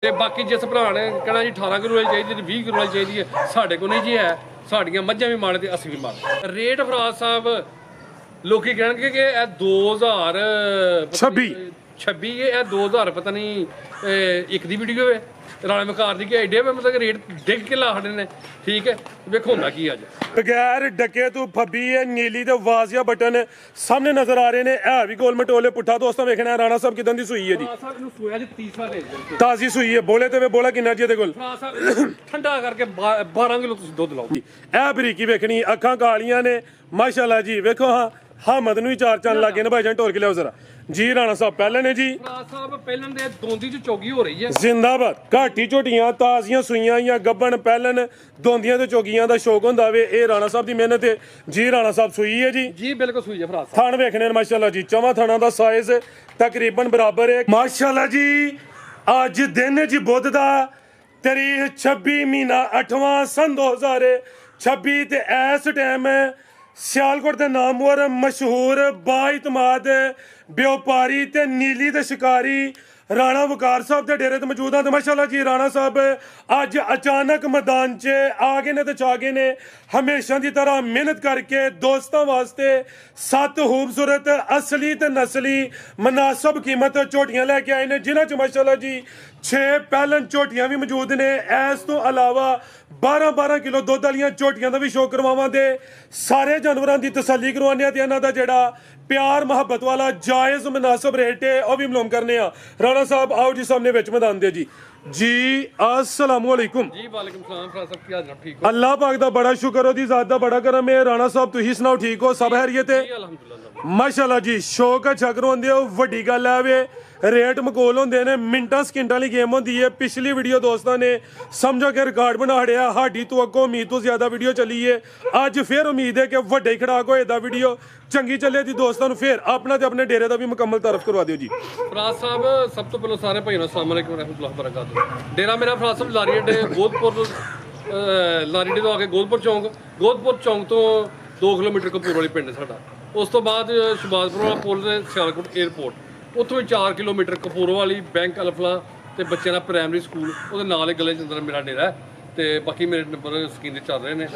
ਤੇ ਬਾਕੀ ਜਿਸ ਭਰਾ ਨੇ ਕਹਿਣਾ ਜੀ 18 ਕਿਲੋ ਵਾਲੀ ਚਾਹੀਦੀ ਜੀ 20 ਕਿਲੋ ਵਾਲੀ ਚਾਹੀਦੀ ਹੈ, ਸਾਡੇ ਕੋਲ ਨਹੀਂ ਜੀ ਹੈ। ਸਾਡੀਆਂ ਮੱਝਾਂ ਵੀ ਮਾੜੇ ਤੇ ਅਸੀਂ ਵੀ ਮਾੜੇ। ਰੇਟ ਫਰਾਜ਼ ਸਾਹਿਬ ਲੋਕੀ ਕਹਿਣਗੇ ਕਿ ਇਹ 2026 ਇਹ 2000 ਪਤਾ ਨਹੀਂ ਇੱਕ ਦੀ ਵੀਡੀਓ ਹੈ ਰਾਣੇ ਮਕਾਰ ਦੀ ਕਿ ਐਡੇ ਮਤਲਬ ਰੇਟ ਡਿੱਗ ਕੇ ਲਾ ਖੜੇ ਨੇ। ਠੀਕ ਹੈ, ਵੇਖੋ ਹੁੰਦਾ ਕੀ ਅੱਜ ਬਗੈਰ ਡੱਕੇ ਤੋਂ ਫੱਬੀ ਹੈ ਨੀਲੀ ਤੇ ਵਾਜ਼ਿਆ ਬਟਨ ਸਾਹਮਣੇ ਨਜ਼ਰ ਆ ਰਹੇ ਨੇ। ਇਹ ਵੀ ਗੋਲ ਮਟੋਲੇ ਪੁੱਠਾ ਦੋਸਤਾਂ ਵੇਖਣਾ ਰਾਣਾ ਸਾਹਿਬ ਕਿਦਾਂ ਦੀ ਸੂਈ ਹੈ ਜੀ। ਸਾਹਿਬ ਨੂੰ ਸੋਇਆ ਜੀ 30 ਸਾਲ ਤਾਜ਼ੀ ਸੂਈ ਹੈ। ਬੋਲੇ ਤੇ ਬੋਲਾ ਕਿੰਨਾ ਜੀ ਇਹਦੇ ਕੋਲ? ਠੰਡਾ ਕਰਕੇ 12 ਕਿਲੋ ਤੁਸੀਂ ਦੁੱਧ ਲਾਓ। ਇਹ ਬਰੀਕੀ ਵੇਖਣੀ, ਅੱਖਾਂ ਕਾਲੀਆਂ ਨੇ ਮਾਸ਼ਾਅੱਲਾ ਜੀ। ਵੇਖੋ ਹਾਂ ਹਮਦ ਨੂੰ ਹੀ ਚਾਰ ਚੰਨ ਲੱਗੇ ਨੇ। ਭਾਈਜਾਨ ਢੋਲ ਕੇ ਲਿਆਓ ਜ਼ਰਾ ਜੀ। ਰਾਣਾ ਸਾਹਿਬ ਪਹਿਲੇ ਨੇ ਜੀ। ਰਾਣਾ ਸਾਹਿਬ ਪਹਿਲਣ ਦੇ ਦੋਂਦੀ ਚ ਚੋਗੀ ਹੋ ਰਹੀ ਹੈ ਜ਼ਿੰਦਾਬਾਦ। ਘਾਟੀ ਝੋਟੀਆਂ ਤਾਜ਼ੀਆਂ ਸੂਈਆਂ ਜਾਂ ਗੱਬਣ ਪਹਿਲਣ ਦੋਂਦੀਆਂ ਤੇ ਚੋਗੀਆਂ ਦਾ ਸ਼ੌਕ ਹੁੰਦਾ ਵੇ। ਇਹ ਰਾਣਾ ਸਾਹਿਬ ਦੀ ਮਿਹਨਤ ਹੈ ਜੀ। ਰਾਣਾ ਸਾਹਿਬ ਸੂਈ ਹੈ ਜੀ। ਜੀ ਬਿਲਕੁਲ ਸੂਈ ਹੈ ਫਰਾਜ਼ ਸਾਹਿਬ। ਥਣ ਵੇਖਣੇ ਨੇ ਮਾਸ਼ਾਅੱਲਾ ਜੀ। ਚਵਾਂ ਥਣਾਂ ਦਾ ਸਾਈਜ਼ ਤਕਰੀਬਨ ਬਰਾਬਰ ਹੈ ਮਾਸ਼ਾਅੱਲਾ ਜੀ। ਅੱਜ ਦਿਨ ਜੀ ਬੁੱਧ ਦਾ ਤਰੀਕ 26 ਮਹੀਨਾ 8ਵਾਂ ਸੰਨ 2026 ਤੇ ਇਸ ਟਾਈਮ ਸਿਆਲਕੋਟ ਦੇ ਨਾਮਵਰ ਮਸ਼ਹੂਰ ਬਾਇਤਮਾਦ ਵਪਾਰੀ ਤੇ ਨੀਲੀ ਤੇ ਸ਼ਿਕਾਰੀ ਰਾਣਾ ਵਕਾਰ ਸਾਹਿਬ ਦੇ ਡੇਰੇ ਤੇ ਮੌਜੂਦ ਹਾਂ। ਤੇ ਮਾਸ਼ਾਅੱਲਾ ਜੀ ਰਾਣਾ ਸਾਹਿਬ ਅੱਜ ਅਚਾਨਕ ਮੈਦਾਨ 'ਚ ਆ ਗਏ ਨੇ ਤੇ ਚਾ ਗਏ ਨੇ। ਹਮੇਸ਼ਾ ਦੀ ਤਰ੍ਹਾਂ ਮਿਹਨਤ ਕਰਕੇ ਦੋਸਤਾਂ ਵਾਸਤੇ 7 ਖੂਬਸੂਰਤ ਅਸਲੀ ਤੇ ਨਸਲੀ ਮਨਾਸਬ ਕੀਮਤ ਝੋਟੀਆਂ ਲੈ ਕੇ ਆਏ ਨੇ, ਜਿਨ੍ਹਾਂ 'ਚ ਮਾਸ਼ਾਅੱਲਾ ਜੀ 6 ਪਹਿਲਨ ਝੋਟੀਆਂ ਵੀ ਮੌਜੂਦ ਨੇ। ਇਸ ਤੋਂ ਇਲਾਵਾ 12-12 ਕਿਲੋ ਦੁੱਧ ਵਾਲੀਆਂ ਝੋਟੀਆਂ ਦਾ ਵੀ ਸ਼ੌਕ ਕਰਵਾਵਾਂਗੇ। ਸਾਰੇ ਜਾਨਵਰਾਂ ਦੀ ਤਸੱਲੀ ਕਰਵਾਉਂਦੇ ਆ ਤੇ ਇਹਨਾਂ ਦਾ ਜਿਹੜਾ ਪਿਆਰ ਮੁਹੱਬਤ ਵਾਲਾ ਜਾਇਜ਼ ਮੁਨਾਸਬ ਰੇਟ ਹੈ ਉਹ ਵੀ ਮਾਲੂਮ ਕਰਨੇ ਆ। ਰਾਣਾ ਸਾਹਿਬ ਆਓ ਜੀ ਸਾਹਮਣੇ ਵਿੱਚ ਮੈਦਾਨ ਦੇ ਜੀ। ਜੀ अस्सलाम वालेकुम। ਜੀ ਵਾਲੇਕੁਮ ਸਲਾਮ ਫਰਾਜ਼ ਸਾਹਿਬ, ਕੀ ਹਾਲ ਠੀਕ ਹੋ? ਅੱਲਾਹ ਪਾਕ ਦਾ ਬੜਾ ਸ਼ੁਕਰ, ਉਹਦੀ ਜ਼ਾਤ ਦਾ ਬੜਾ ਕਰਮ ਹੈ। ਰਾਣਾ ਸਾਹਿਬ ਤੁਸੀਂ ਸੁਣਾਓ, ਠੀਕ ਹੋ? ਸਭ ਖੈਰੀਅਤ ਹੈ? ਜੀ ਅਲਹਮਦੁਲਿਲਾ। ਮਾਸ਼ਾਅੱਲਾ ਜੀ। ਸ਼ੌਕ ਅੱਛਾ ਕਰਵਾਉਂਦੇ ਹੋ, ਵੱਡੀ ਗੱਲ ਹੈ ਵੇ। ਰੇਟ ਮਕੋਲ ਹੁੰਦੇ ਨੇ, ਮਿੰਟਾਂ ਸਕਿੰਟਾਂ ਵਾਲੀ ਗੇਮ ਹੁੰਦੀ ਹੈ। ਪਿਛਲੀ ਵੀਡੀਓ ਦੋਸਤਾਂ ਨੇ ਸਮਝੋ ਕਿ ਰਿਕਾਰਡ ਬਣਾ ਹੜਿਆ। ਸਾਡੀ ਤੋਂ ਅੱਗੋਂ ਉਮੀਦ ਤੋਂ ਜ਼ਿਆਦਾ ਵੀਡੀਓ ਚੱਲੀ ਹੈ। ਅੱਜ ਫਿਰ ਉਮੀਦ ਹੈ ਕਿ ਵੱਡੇ ਖੜਾਕ ਹੋਏ ਦਾ ਵੀਡੀਓ ਚੰਗੀ ਚੱਲੇ ਦੀ। ਦੋਸਤਾਂ ਨੂੰ ਫਿਰ ਆਪਣਾ ਤੇ ਆਪਣੇ ਡੇਰੇ ਦਾ ਵੀ ਮੁਕੰਮਲ ਤਾਰਫ ਕਰਵਾ ਦਿਓ ਜੀ। ਫਰਾਜ਼ ਸਾਹਿਬ ਸਭ ਤੋਂ ਪਹਿਲਾਂ ਸਾਰੇ ਭਾਈਆਂ ਨੂੰ ਅਸਲਾਮ ਅਲੈਕੁਮ ਰਹਿਮਤੁਲਾਹ ਬਰਕਾਤੁਹ। ਡੇਰਾ ਮੇਰਾ ਫਰਾਜ਼ ਸਾਹਿਬ ਲਾਰੀ ਅੱਡੇ ਗੋਦਪੁਰ, ਲਾਰੀ ਅੱਡੇ ਤੋਂ ਆ ਕੇ ਗੋਦਪੁਰ ਚੌਂਕ ਤੋਂ 2 ਕਿਲੋਮੀਟਰ ਕਪੂਰ ਵਾਲੀ ਪਿੰਡ ਸਾਡਾ। ਉਸ ਤੋਂ ਬਾਅਦ ਸ਼ਬਾਜ਼ਪੁਰ ਵਾਲਾ ਪੁਲ ਤੇ ਸਿਆਲਕੋਟ 에ਅਰਪੋਰਟ, ਉੱਥੋਂ ਵੀ 4 ਕਿਲੋਮੀਟਰ ਕਪੂਰ ਵਾਲੀ ਬੈਂਕ ਅਲਫਲਾ ਤੇ ਬੱਚਿਆਂ ਦਾ ਪ੍ਰਾਇਮਰੀ ਸਕੂਲ, ਉਹਦੇ ਨਾਲ ਹੀ ਗਲੇ ਚ ਅੰਦਰ ਮੇਰਾ ਡੇਰਾ ਹੈ। ਤੇ ਬਾਕੀ ਮੇਰੇ ਨੰਬਰ ਸਕਰੀਨ ਤੇ ਚੱਲ ਰਹੇ ਨੇ,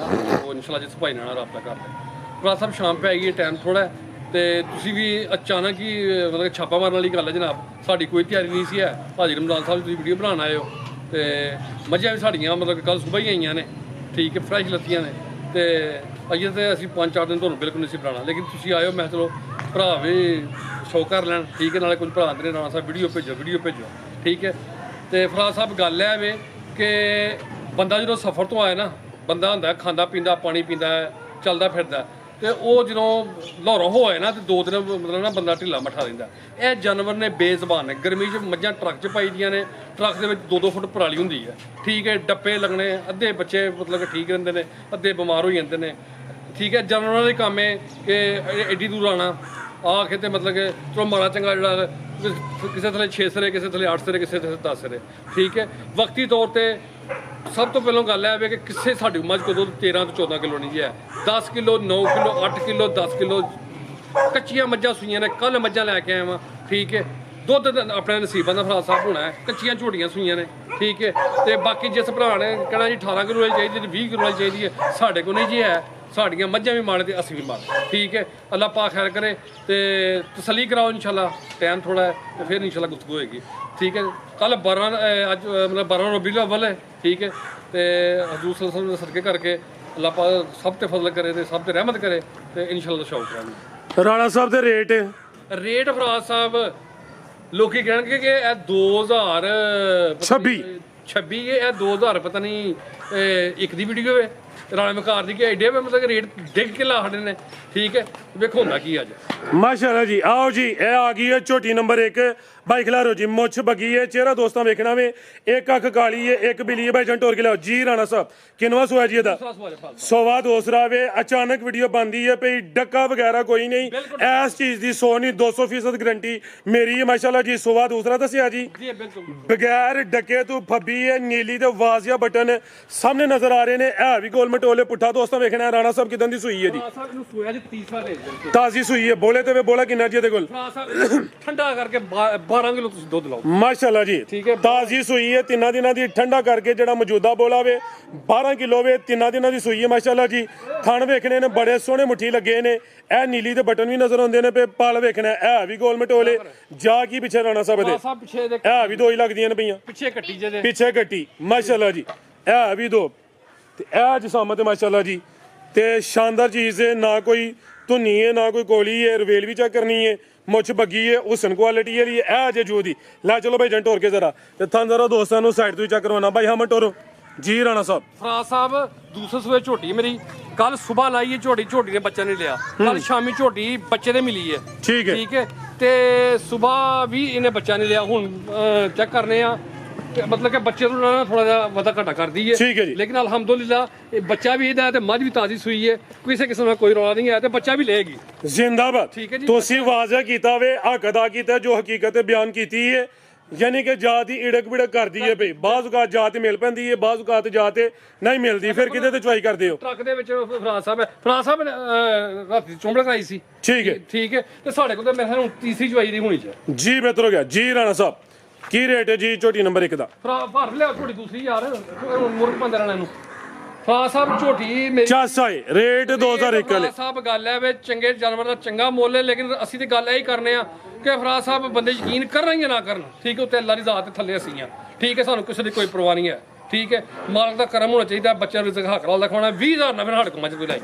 ਉਹ ਇਨਸ਼ਾਅੱਲਾ ਜੀ ਸਫਾਈ ਨਾਲ ਰਾਬਤਾ ਕਰਦੇ। ਫਰਾਜ਼ ਸਾਹਿਬ ਸ਼ਾਮ ਪੈ ਗਈ ਹੈ, ਟਾਈਮ ਥੋੜਾ ਤੇ ਤੁਸੀਂ ਵੀ ਅਚਾਨਕ ਹੀ ਮਤਲਬ ਛਾਪਾ ਮਾਰਨ ਵਾਲੀ ਗੱਲ ਹੈ ਜਨਾਬ। ਸਾਡੀ ਕੋਈ ਤਿਆਰੀ ਨਹੀਂ ਸੀ ਹੈ। ਹਾਜੀ ਰਮਜ਼ਾਨ ਸਾਹਿਬ ਤੁਸੀਂ ਵੀਡੀਓ ਬਣਾਉਣ ਆਏ ਹੋ ਤੇ ਮੱਝਾਂ ਵੀ ਸਾਡੀਆਂ ਮਤਲਬ ਕੱਲ ਸੁਬਾਹ ਹੀ ਆਈਆਂ ਨੇ। ਠੀਕ ਹੈ, ਫਰੈਸ਼ ਲੱਤੀਆਂ ਨੇ। ਤੇ ਅਜੇ ਤੇ ਅਸੀਂ 5-4 ਦਿਨ ਤੁਹਾਨੂੰ ਬਿਲਕੁਲ ਨਹੀਂ ਸੀ ਬਣਾਉਣਾ, ਲੇਕਿਨ ਤੁਸੀਂ ਆਇਓ। ਮੈਂ ਚਲੋ ਭਰਾ ਵੀ ਸ਼ੌਕ ਕਰ ਲੈਣ। ਠੀਕ ਹੈ, ਨਾਲੇ ਕੁਝ ਭਰਾ ਆਉਂਦੇ ਨੇ ਰਾਣਾ ਸਾਹਿਬ ਵੀਡੀਓ ਭੇਜੋ। ਠੀਕ ਹੈ। ਤੇ ਫਰਾਜ਼ ਸਾਹਿਬ ਗੱਲ ਹੈ ਵੇ ਕਿ ਬੰਦਾ ਜਦੋਂ ਸਫ਼ਰ ਤੋਂ ਆਏ ਨਾ, ਬੰਦਾ ਹੁੰਦਾ ਖਾਂਦਾ ਪੀਂਦਾ ਪਾਣੀ ਪੀਂਦਾ ਚੱਲਦਾ ਫਿਰਦਾ, ਤੇ ਉਹ ਜਦੋਂ ਲਾਹੌਰੋਂ ਹੋਏ ਨਾ ਤੇ 2 ਦਿਨ ਮਤਲਬ ਨਾ ਬੰਦਾ ਢਿੱਲਾ ਮੱਠਾ ਰਹਿੰਦਾ। ਇਹ ਜਾਨਵਰ ਨੇ ਬੇਜ਼ਬਾਨ ਨੇ। ਗਰਮੀ 'ਚ ਮੱਝਾਂ ਟਰੱਕ 'ਚ ਪਾਈ ਦੀਆਂ ਨੇ, ਟਰੱਕ ਦੇ ਵਿੱਚ 2-2 ਫੁੱਟ ਪਰਾਲੀ ਹੁੰਦੀ ਹੈ। ਠੀਕ ਹੈ, ਡੱਪੇ ਲੱਗਣੇ, ਅੱਧੇ ਬੱਚੇ ਮਤਲਬ ਕਿ ਠੀਕ ਰਹਿੰਦੇ ਨੇ, ਅੱਧੇ ਬਿਮਾਰ ਹੋ ਜਾਂਦੇ ਨੇ। ਠੀਕ ਹੈ, ਜਾਨਵਰਾਂ ਦੇ ਕੰਮ ਹੈ ਕਿ ਐਡੀ ਦੂਰ ਆਉਣਾ ਆ ਕੇ ਤੇ ਮਤਲਬ ਕਿ ਚਲੋ ਮਾੜਾ ਚੰਗਾ ਜਿਹੜਾ ਕਿਸੇ ਥੱਲੇ 6 ਸਿਰੇ, ਕਿਸੇ ਥੱਲੇ 8 ਸਿਰੇ, ਕਿਸੇ ਥੱਲੇ 10 ਸਿਰੇ। ਠੀਕ ਹੈ, ਵਕਤੀ ਤੌਰ ਤੇ ਸਭ ਤੋਂ ਪਹਿਲਾਂ ਗੱਲ ਹੈ ਕਿ ਕਿਸੇ ਸਾਡੀ ਮੱਝ ਕੋਲ ਦੁੱਧ 13 ਤੋਂ 14 ਕਿਲੋ ਨਹੀਂ ਜੀ ਹੈ। 10 ਕਿਲੋ, 9 ਕਿਲੋ, 8 ਕਿਲੋ, 10 ਕਿਲੋ ਕੱਚੀਆਂ ਮੱਝਾਂ ਸੂਈਆਂ ਨੇ। ਕੱਲ ਮੱਝਾਂ ਲੈ ਕੇ ਆਇਆ ਵਾਂ। ਠੀਕ ਹੈ, ਦੁੱਧ ਆਪਣੇ ਨਸੀਬਾਂ ਦਾ ਫਰਾਜ਼ ਸਾਹਿਬ ਹੋਣਾ ਹੈ। ਕੱਚੀਆਂ ਝੋਟੀਆਂ ਸੂਈਆਂ ਨੇ। ਠੀਕ ਹੈ, ਤੇ ਬਾਕੀ ਜਿਸ ਭਰਾ ਨੇ ਕਹਿਣਾ ਜੀ 18 ਕਿਲੋ ਵਾਲੀ ਚਾਹੀਦੀ ਜੀ 20 ਕਿਲੋ ਵਾਲੀ ਚਾਹੀਦੀ ਹੈ, ਸਾਡੇ ਕੋਲ ਨਹੀਂ ਜੀ ਹੈ। ਸਾਡੀਆਂ ਮੱਝਾਂ ਵੀ ਮਾੜੇ ਤੇ ਅਸੀਂ ਵੀ ਮਾੜੇ। ਠੀਕ ਹੈ, ਅੱਲਾਹ ਪਾਕ ਖੈਰ ਕਰੇ ਤੇ ਤਸੱਲੀ ਕਰਾਓ ਇਨਸ਼ਾਅੱਲਾ। ਟਾਈਮ ਥੋੜਾ ਹੈ ਤੇ ਫਿਰ ਇਨਸ਼ਾਅੱਲਾ ਗੁਫ਼ਤਗੂ ਹੋਏਗੀ। ਠੀਕ ਹੈ, ਕੱਲ 12 ਅੱਜ ਮਤਲਬ 12 ਰਬੀਉਲ ਅਵਲ ਹੈ। ਠੀਕ ਹੈ, ਤੇ ਹਜ਼ੂਰ ਸੱਲੱਲਾਹੁ ਅਲੈਹਿ ਵਸੱਲਮ ਦੇ ਸਦਕੇ ਕਰਕੇ ਅੱਲਾਹ ਪਾਕ ਸਭ ਤੇ ਫਜ਼ਲ ਕਰੇ ਤੇ ਸਭ ਤੇ ਰਹਿਮਤ ਕਰੇ ਤੇ ਇਨਸ਼ਾਅੱਲਾ ਸ਼ੌਕ ਕਰਾਂਗੇ। ਰਾਣਾ ਸਾਹਿਬ ਦੇ ਰੇਟ ਫਰਾਜ਼ ਸਾਹਿਬ ਲੋਕੀ ਕਹਿਣਗੇ ਕਿ ਇਹ 2026 ਇਹ 2000 ਪਤਾ ਨਹੀਂ ਇੱਕ ਦੀ ਵੀਡੀਓ ਹੈ ਰਾਣੇ ਮਕਾਰ ਦੀ ਕਿ ਐਡੇ ਮਤਲਬ ਰੇਟ ਡਿੱਗ ਕੇ ਲਾ ਖੜੇ ਨੇ। ਠੀਕ ਹੈ, ਵੇਖੋ ਹੁੰਦਾ ਕੀ ਅੱਜ ਮਾਸ਼ਾਅੱਲਾ ਜੀ। ਆਓ ਜੀ, ਇਹ ਆ ਗਈ ਹੈ ਝੋਟੀ ਨੰਬਰ 1। ਭਾਈ ਖਿਲਾਰੋ ਜੀ, ਮੁੱਛ ਬੱਗੀ ਹੈ, ਚਿਹਰਾ ਦੋਸਤਾਂ ਵੇਖਣਾ ਵੇ। ਇੱਕ ਅੱਖ ਕਾਲੀ ਹੈ, ਇੱਕ ਬਿੱਲੀ ਹੈ। ਭਾਈ ਜੰਟ ਹੋਰ ਕੇ ਲਿਆਓ ਜੀ। ਰਾਣਾ ਸਾਹਿਬ ਕਿੰਨਵਾਂ ਸੋਇਆ ਜੀ ਇਹਦਾ? ਸੋਵਾ ਦੂਸਰਾ ਵੇ। ਅਚਾਨਕ ਵੀਡੀਓ ਬਣਦੀ ਹੈ ਭਈ ਡੱਕਾ ਵਗੈਰਾ ਕੋਈ ਨਹੀਂ। ਇਸ ਚੀਜ਼ ਦੀ 100 ਨਹੀਂ 200% ਗਰੰਟੀ ਮੇਰੀ ਹੈ ਮਾਸ਼ਾਅੱਲਾ ਜੀ। ਸੋਵਾ ਦੂਸਰਾ ਦੱਸਿਆ ਜੀ। ਬਗੈਰ ਡੱਕੇ ਤੋਂ ਫੱਬੀ ਹੈ ਨੀਲੀ ਤੇ ਵਾਜ਼ਿਆ ਬਟਨ ਸਾਹਮਣੇ ਨਜ਼ਰ ਆ ਰਹੇ ਨੇ। ਇਹ ਵੀ ਗੋਲ ਮਟੋਲੇ ਪੁੱਠਾ ਦੋਸਤਾਂ ਵੇਖਣਾ ਰਾਣਾ ਸਾਹਿਬ ਕਿਦਾਂ ਦੀ ਸੂਈ ਹੈ ਜੀ। ਸੋਇਆ ਜੀ 30 ਸਾਲ ਤਾਜ਼ੀ ਸੂਈ ਹੈ। ਬੋਲੇ ਤੇ ਬੋਲਾ ਕਿੰਨਾ ਜੀ ਇਹਦੇ ਕੋਲ? ਠੰਡਾ ਕਰਕੇ 12 ਕਿਲੋ ਤੁਸੀਂ ਦੁੱਧ ਲਾਓ ਮਾਸ਼ਾਅੱਲਾ ਜੀ ਠੀਕ ਹੈ। ਤਾਜ਼ੀ ਸੂਈ ਹੈ 3 ਦਿਨਾਂ ਦੀ ਠੰਡਾ ਕਰਕੇ ਜਿਹੜਾ ਮੌਜੂਦਾ ਬੋਲਾ ਵੇ 12 ਕਿਲੋ ਵੇ 3 ਦਿਨਾਂ ਦੀ ਸੂਈ ਹੈ ਮਾਸ਼ਾਅੱਲਾ ਜੀ। ਥਣ ਵੇਖਣੇ ਨੇ ਬੜੇ ਸੋਹਣੇ ਮੁੱਠੀ ਲੱਗੇ ਨੇ ਇਹ ਨੀਲੀ ਦੇ ਬਟਨ ਵੀ ਨਜ਼ਰ ਆਉਂਦੇ ਨੇ ਪੇ ਪਲ ਵੇਖਣਾ ਇਹ ਵੀ ਗੋਲ ਮਟੋਲੇ ਜਾ ਕੀ ਪਿੱਛੇ ਰਾਣਾ ਸਾਹਿਬ ਦੇ ਸਾਹਿਬ ਪਿੱਛੇ ਦੇ ਇਹ ਵੀ ਦੋ ਹੀ ਲੱਗਦੀਆਂ ਨੇ ਪਈਆਂ ਪਿੱਛੇ ਕੱਟੀ ਜੇ ਪਿੱਛੇ ਗੱਟੀ ਮਾਸ਼ਾਅੱਲਾ ਜੀ ਇਹ ਵੀ ਦੋ ਤੇ ਇਹ ਜਸਾਮਤ ਮਾਸ਼ਾਅੱਲਾ ਜੀ ਤੇ ਸ਼ਾਨਦਾਰ ਚੀਜ਼ ਹੈ ਨਾ ਕੋਈ ਧੁੰਨੀ ਹੈ ਨਾ ਕੋਈ ਕੋਲੀ ਹੈ ਰਵੇਲ ਵੀ ਚੈੱਕ ਕਰਨੀ ਹੈ ਮੁੱਛ ਬੱਗੀ ਹੈ ਹੁਸਨ ਕੁਆਲਿਟੀ ਵਾਲੀ ਹੈ ਇਹ ਜੇ ਜੂਦੀ ਲੈ ਚਲੋ ਭਾਈ ਜਨ ਟੋਰ ਕੇ ਜ਼ਰਾ ਤੇ ਥਾਂ ਜ਼ਰਾ ਦੋਸਤਾਂ ਨੂੰ ਸਾਈਡ ਤੋਂ ਹੀ ਚੈੱਕ ਕਰਵਾਉਣਾ ਭਾਈ ਹਮ ਟੋਰੋ ਜੀ ਰਾਣਾ ਸਾਹਿਬ ਫਰਾਜ਼ ਸਾਹਿਬ ਦੂਸਰੇ ਸੂਏ ਝੋਟੀ ਮੇਰੀ ਕੱਲ ਸਵੇਰ ਲਾਈ ਹੈ ਝੋਟੀ ਨੇ ਬੱਚਾ ਨਹੀਂ ਲਿਆ ਕੱਲ ਸ਼ਾਮੀ ਝੋਟੀ ਬੱਚੇ ਦੇ ਮਿਲੀ ਹੈ ਠੀਕ ਹੈ ਤੇ ਸਵੇਰ ਵੀ ਇਹਨੇ ਬੱਚਾ ਨਹੀਂ ਲਿਆ ਹੁਣ ਚੈੱਕ ਕਰਨੇ ਆ ਮਤਲਬ ਕਿ ਬੱਚੇ ਨੂੰ ਨਾ ਥੋੜਾ ਜਿਹਾ ਵਾਧਾ ਘਟਾ ਕਰਦੀ ਹੈ ਠੀਕ ਹੈ ਜੀ ਲੇਕਿਨ ਅਲਹਮਦੁਲਿਲਾ ਇਹ ਬੱਚਾ ਵੀ ਇਹਦਾ ਹੈ ਤੇ ਮੱਝ ਵੀ ਤਾਜ਼ੀ ਸੂਈ ਹੈ ਕਿਸੇ ਕਿਸਮ ਦਾ ਕੋਈ ਰੌਲਾ ਨਹੀਂ ਹੈ ਤੇ ਬੱਚਾ ਵੀ ਲਏਗੀ ਜ਼ਿੰਦਾਬਾਦ ਠੀਕ ਹੈ ਜੀ। ਤੁਸੀਂ ਵਾਜ਼ਾ ਕੀਤਾ ਵੇ ਹੱਕ ਅਦਾ ਕੀਤਾ ਜੋ ਹਕੀਕਤ ਬਿਆਨ ਕੀਤੀ ਹੈ ਯਾਨੀ ਕਿ ਜਾਤ ਦੀ ਇੜਕ ਬਿੜਕ ਕਰਦੀ ਹੈ ਭਈ ਬਾਜ਼ ਔਕਾਤ ਜਾਤ ਮਿਲ ਪੈਂਦੀ ਹੈ ਬਾਜ਼ ਔਕਾਤ ਜਾਤ ਨਹੀਂ ਮਿਲਦੀ ਫਿਰ ਕਿਤੇ ਤੇ ਚੁਆਈ ਕਰਦੇ ਹੋ ਟਰੱਕ ਦੇ ਵਿੱਚ ਫਰਾਜ਼ ਸਾਹਿਬ ਰਾਤੀ ਚੁੰਬੜ ਕਰਾਈ ਸੀ ਠੀਕ ਹੈ ਤੇ ਸਾਡੇ ਕੋਲ ਤਾਂ ਮੇਰੇ ਹੁਣ ਤੀਸਰੀ ਚੁਆਈ ਦੀ ਹੋਣੀ ਚਾਹੀਦੀ ਜੀ ਬਿਹਤਰ ਹੋ ਗਿਆ ਜੀ ਰਾਣਾ ਸਾਹਿਬ ਕੀ ਰੇਟ ਹੈ ਜੀ ਝੋਟੀ ਨੰਬਰ 1 ਦਾ ਭਰ ਲਿਆ ਝੋਟੀ ਦੂਸਰੀ ਯਾਰ ਮੁਰਗ ਪੰਦਰ ਵਾਲਿਆਂ ਨੂੰ ਫਰਾਜ਼ ਸਾਹਿਬ ਝੋਟੀ ਮੇਰੀ ਚਾਸਾ ਹੈ ਰੇਟ 2001 ਵਾਲੇ ਫਰਾਜ਼ ਸਾਹਿਬ ਗੱਲ ਹੈ ਵੇ ਚੰਗੇ ਜਾਨਵਰ ਦਾ ਚੰਗਾ ਮੁੱਲ ਹੈ ਲੇਕਿਨ ਅਸੀਂ ਤੇ ਗੱਲ ਇਹ ਹੀ ਕਰਨੇ ਆ ਕਿ ਫਰਾਜ਼ ਸਾਹਿਬ ਬੰਦੇ ਯਕੀਨ ਕਰਨ ਜਾਂ ਨਾ ਕਰਨ ਠੀਕ ਹੈ ਉੱਤੇ ਅੱਲਾ ਦੀ ਜ਼ਾਤ ਦੇ ਥੱਲੇ ਅਸੀਂ ਆ ਠੀਕ ਹੈ ਸਾਨੂੰ ਕਿਸੇ ਦੀ ਕੋਈ ਪਰਵਾਹ ਨਹੀਂ ਹੈ ਠੀਕ ਹੈ ਮਾਲਕ ਦਾ ਕਰਮ ਹੋਣਾ ਚਾਹੀਦਾ ਬੱਚਿਆਂ ਨੂੰ ਰਿਜ਼ਕ ਹੱਕ ਨਾਲ ਲਿਖਾਉਣਾ 20000 ਨਫੇ ਸਾਡੇ ਕੋਲ ਮੱਝ ਕੋਈ ਲਾਈ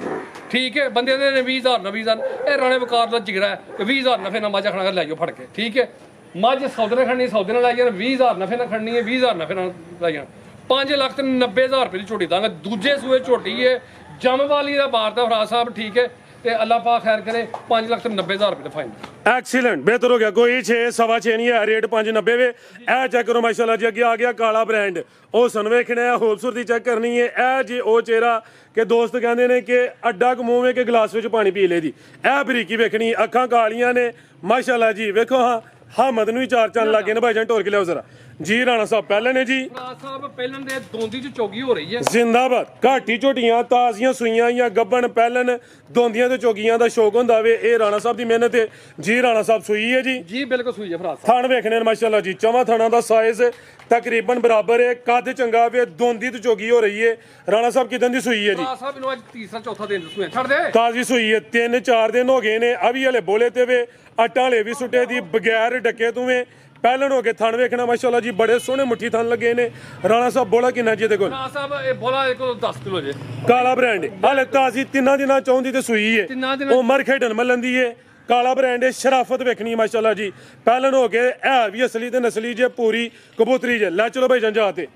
ਠੀਕ ਹੈ ਬੰਦੇ ਦੇ ਨੇ 20000 ਨਾ 20000 ਇਹ ਰਾਣੇ ਵਕਾਰ ਦਾ ਜਿਗਰਾ ਹੈ ਕਿ 20000 ਨਫੇ ਨਾਲ ਮੱਝ ਖੜਾ ਕੇ ਲੈ ਜਾਓ ਫੜ ਕੇ ਠੀਕ ਹੈ ਮੱਝ ਸੌਦੇ ਨਾਲ ਖੜਨੀ ਸੌਦੇ ਨਾਲ ਲੈ ਜਾਣ 20000 ਨਫੇ ਨਾਲ ਖੜਨੀ ਹੈ 20000 ਨਫੇ ਨਾਲ ਲੈ ਜਾਣ 5,90,000 ਰੁਪਏ ਦੀ ਝੋਟੀ ਦਾਂਗਾ ਦੂਜੇ ਸੂਏ ਝੋਟੀ ਹੈ ਜਮ ਵਾਲੀ ਦਾ ਬਾਰ ਦਾ ਫਰਾਜ਼ ਸਾਹਿਬ ਠੀਕ ਹੈ ਤੇ ਅੱਲਾਹ ਪਾਕ ਖੈਰ ਕਰੇ 5,90,000 ਰੁਪਏ ਦਾ ਫਾਈਨਲ ਐਕਸੀਲੈਂਟ ਬਿਹਤਰ ਹੋ ਗਿਆ ਕੋਈ 6 ਸਵਾ 6 ਨਹੀਂ ਹੈ ਰੇਟ 590 ਵੇ ਇਹ ਚੈੱਕ ਕਰੋ ਮਾਸ਼ਾਅੱਲਾ ਜੀ ਅੱਗੇ ਆ ਗਿਆ ਕਾਲਾ ਬ੍ਰਾਂਡ ਉਹ ਸਾਨੂੰ ਵੇਖਣਾ ਹੈ ਖੂਬਸੂਰਤੀ ਚੈੱਕ ਕਰਨੀ ਹੈ ਇਹ ਜੀ ਉਹ ਚਿਹਰਾ ਕਿ ਦੋਸਤ ਕਹਿੰਦੇ ਨੇ ਕਿ ਅੱਡਾ ਕਮੂਹ ਵੇ ਕਿ ਗਲਾਸ ਵਿੱਚ ਪਾਣੀ ਪੀ ਲੈ ਦੀ ਇਹ ਬਰੀਕੀ ਵੇਖਣੀ ਅੱਖਾਂ ਕਾਲੀਆਂ ਨੇ ਮਾਸ਼ਾਅੱਲਾ ਜੀ ਵੇਖੋ ਹਾਂ ਹਾਮਦ ਨੂੰ ਹੀ ਚਾਰ ਚੰਨ ਲੱਗੇ ਨੇ ਭਾਈਜਾਨ ਢੋਰ ਕੇ ਲਿਆਓ ਜ਼ਰਾ ਜੀ ਰਾਣਾ ਸਾਹਿਬ ਪਹਿਲੇ ਨੇ ਜੀ ਫਰਾਜ਼ ਸਾਹਿਬ ਪਹਿਲਣ ਦੇ ਦੋਂਦੀ ਚ ਚੋਗੀ ਹੋ ਰਹੀ ਹੈ ਜ਼ਿੰਦਾਬਾਦ ਘਾਟੀ ਝੋਟੀਆਂ ਤਾਜ਼ੀਆਂ ਸੂਈਆਂ ਜਾਂ ਗੱਬਣ ਪਹਿਲਣ ਦੋਂਦੀਆਂ ਤੇ ਚੋਗੀਆਂ ਦਾ ਸ਼ੌਕ ਹੁੰਦਾ ਵੇ ਇਹ ਰਾਣਾ ਸਾਹਿਬ ਦੀ ਮਿਹਨਤ ਹੈ ਜੀ ਰਾਣਾ ਸਾਹਿਬ ਸੂਈ ਹੈ ਜੀ ਬਿਲਕੁਲ ਸੂਈ ਹੈ ਫਰਾਜ਼ ਸਾਹਿਬ ਥਣ ਵੇਖਣੇ ਨੇ ਮਾਸ਼ਾਅੱਲਾ ਜੀ ਚਵਾਂ ਥਣਾਂ ਦਾ ਸਾਈਜ਼ ਤਕਰੀਬਨ ਬਰਾਬਰ ਹੈ ਕੱਦ ਚੰਗਾ ਵੇ ਦੋਂਦੀ ਤੇ ਚੋਗੀ ਹੋ ਰਹੀ ਹੈ ਰਾਣਾ ਸਾਹਿਬ ਕਿਦਾਂ ਦੀ ਸੂਈ ਹੈ ਜੀ ਫਰਾਜ਼ ਸਾਹਿਬ ਇਹਨੂੰ ਅੱਜ ਤੀਸਰਾ ਚੌਥਾ ਦਿਨ ਸੂਏ ਛੱਡ ਦੇ ਤਾਜ਼ੀ ਸੂਈ ਹੈ 3-4 ਦਿਨ ਹੋ ਗਏ ਨੇ ਅਭੀ ਹਲੇ ਬੋਲੇ ਤੇ ਵੇ ਆਟਾ ਹਲੇ ਵੀ ਸੁੱਟੇ ਦੀ ਬਗੈਰ ਡੱਕੇ ਤੋਂ ਵੇ ਪਹਿਲਣ ਹੋ ਕੇ ਥਣ ਵੇਖਣਾ ਮਾਸ਼ਾਅੱਲਾ ਜੀ ਬੜੇ ਸੋਹਣੇ ਮੁੱਠੀ ਥਣ ਲੱਗੇ ਨੇ ਰਾਣਾ ਸਾਹਿਬ ਬੋਲਾ ਕਿੰਨਾ ਜੀ ਇਹਦੇ ਕੋਲ ਫਰਾਜ਼ ਸਾਹਿਬ ਇਹ ਬੋਲਾ ਇਹ ਕੋਲ 10 ਕਿਲੋ ਜੇ ਕਾਲਾ ਬ੍ਰਾਂਡ ਹਲੇ ਤਾਜ਼ੀ 3 ਦਿਨਾਂ ਚੌਂਦੀ ਤੇ ਸੂਈ ਹੈ ਉਮਰ ਖੇਡਣ ਮੱਲਣ ਦੀ ਹੈ ਕਾਲਾ ਬ੍ਰਾਂਡ ਹੈ ਸ਼ਰਾਫਤ ਵੇਖਣੀ ਮਾਸ਼ਾਅੱਲਾ ਜੀ ਪਹਿਲਣ ਹੋ ਕੇ ਇਹ ਵੀ ਅਸਲੀ ਤੇ ਨਸਲੀ ਜੇ ਪੂਰੀ ਕਬੂਤਰੀ ਜੇ ਲੈ ਚਲੋ ਭਾਈ ਜੰਜਾ ਤੇ